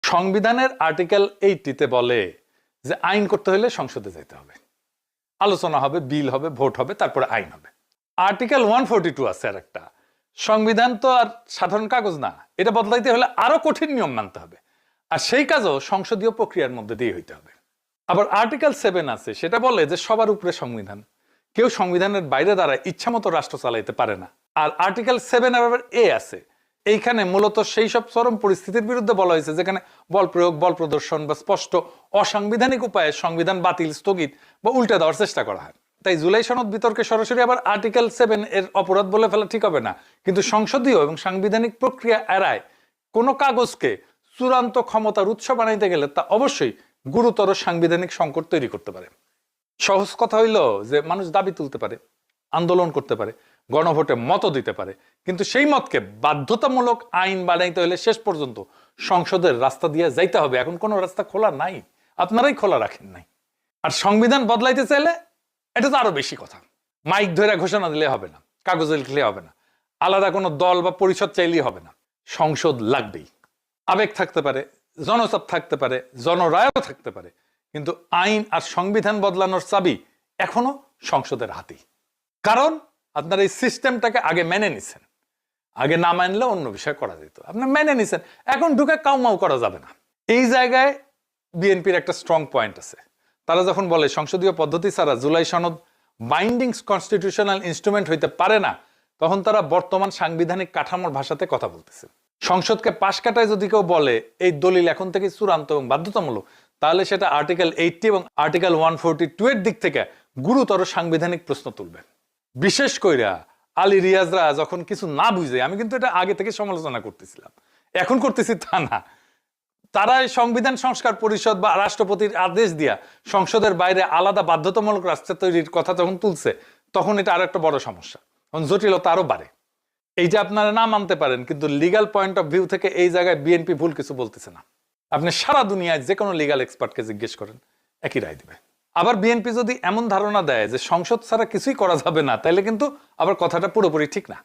সংবিধানের আর্টিকেল 80-তে বলে যে আইন করতে হলে সংসদে যেতে হবে, আলোচনা হবে, বিল হবে, ভোট হবে, তারপরে আইন হবে। আর্টিকেল 142 আছে আর একটা, সংবিধান তো আর সাধারণ কাগজ না, এটা বদলাইতে হলে আরো কঠিন নিয়ম মানতে হবে, আর সেই কাজও সংসদীয় প্রক্রিয়ার মধ্যে দিয়ে হইতে হবে। আবার আর্টিকেল 7 আছে, সেটা বলে যে সবার উপরে সংবিধান, কেউ সংবিধানের বাইরে দাঁড়ায় ইচ্ছা মতো রাষ্ট্র চালাইতে পারে না। আর আর্টিকেল 7 আবার এ আছে, এইখানে মূলত সেই সব চরম পরিস্থিতির বিরুদ্ধে বলা হয়েছে যেখানে বল প্রয়োগ, বল প্রদর্শন বা স্পষ্ট অসাংবিধানিক উপায়ে সংবিধান বাতিল, স্থগিত বা উল্টে দেওয়ার চেষ্টা করা হয়। তাই জুলাই সনদ বিতর্কে সরাসরি আবার আর্টিকেল 7 এর অপরাধ বলে ফেলা ঠিক হবে না, কিন্তু সংসদীয় এবং সাংবিধানিক প্রক্রিয়া এড়ায় কোনো কাগজকে চূড়ান্ত ক্ষমতার উৎস বানাইতে গেলে তা অবশ্যই গুরুতর সাংবিধানিক সংকট তৈরি করতে পারে। সহজ কথা হইল যে মানুষ দাবি তুলতে পারে, আন্দোলন করতে পারে, গণভোটে মত দিতে পারে, কিন্তু সেই মতকে বাধ্যতামূলক আইন বানাইতে হলে শেষ পর্যন্ত সংসদের রাস্তা দিয়ে যাইতে হবে। এখন কোনো রাস্তা খোলা নাই, আপনারাই খোলা রাখেন নাই। আর সংবিধান বদলাইতে চাইলে এটা তো আরো বেশি কথা, মাইক ধরে ঘোষণা দিলে হবে না, কাগজে লিখলে হবে না, আলাদা কোনো দল বা পরিষদ চাইলেই হবে না, সংসদ লাগবেই। আবেগ থাকতে পারে, জনচাপ থাকতে পারে, জনরায়ও থাকতে পারে, কিন্তু আইন আর সংবিধান বদলানোর চাবি এখনো সংসদের হাতেই। কারণ আপনার এই সিস্টেমটাকে আগে মেনে নিছেন, আগে না মানলে অন্য বিষয় করা যেত, আপনি মেনে নিছেন, এখন ঢুকে কাউমাউ করা যাবে না। এই জায়গায় বিএনপির একটা স্ট্রং পয়েন্ট আছে। তারা যখন বলে সংসদীয় পদ্ধতি ছাড়া জুলাই সনদ বাইন্ডিং কনস্টিটিউশনাল ইনস্ট্রুমেন্ট হইতে পারে না, তখন তারা বর্তমান সাংবিধানিক কাঠামোর ভাষাতে কথা বলতেছে। সংসদকে পাশ কাটায় যদি কেউ বলে এই দলিল এখন থেকে চূড়ান্ত এবং বাধ্যতামূলক, তাহলে সেটা আর্টিকেল 80 এবং আর্টিকেল 142 এর দিক থেকে গুরুতর সাংবিধানিক প্রশ্ন তুলবে। বিশেষ কইরা আলী রিয়াজরা যখন কিছু না বুঝে, আমি কিন্তু এটা আগে থেকে সমালোচনা করতেছিলাম, এখন করতেছি তা না, তারা সংবিধান সংস্কার পরিষদ বা রাষ্ট্রপতির আদেশ দিয়া সংসদের বাইরে আলাদা বাধ্যতামূলক রাষ্ট্র তৈরির কথা যখন তুলছে, তখন এটা আরো একটা বড় সমস্যা, তখন জটিলতা আরো বাড়ে। এই যে আপনারা না মানতে পারেন, কিন্তু লিগ্যাল পয়েন্ট অফ ভিউ থেকে এই জায়গায় বিএনপি ভুল কিছু বলতেছে না। আপনি সারা দুনিয়ায় যে কোনো লিগ্যাল এক্সপার্টকে জিজ্ঞেস করেন, একই রায় দিবে। আবার বিএনপি যদি এমন ধারণা দেয় যে সংসদ ছাড়া কিছুই করা যাবে না, তাহলে কিন্তু আবার কথাটা পুরোপুরি ঠিক না।